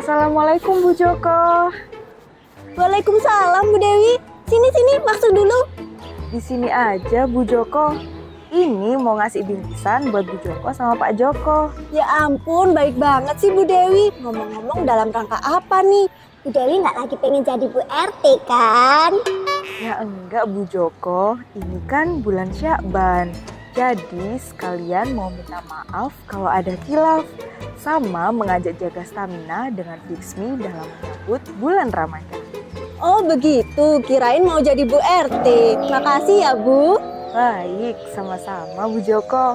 Assalamualaikum Bu Joko. Waalaikumsalam Bu Dewi. Sini masuk dulu. Di sini aja Bu Joko. Ini mau ngasih bingkisan buat Bu Joko sama Pak Joko. Ya ampun, baik banget sih Bu Dewi. Ngomong-ngomong dalam rangka apa nih? Bu Dewi nggak lagi pengen jadi Bu RT kan? Ya enggak Bu Joko, ini kan bulan Syakban. Jadi sekalian mau minta maaf kalau ada khilaf. Sama mengajak jaga stamina dengan Fixme dalam menyambut bulan Ramadan. Oh begitu, kirain mau jadi Bu RT. Makasih ya Bu. Baik, sama-sama Bu Joko.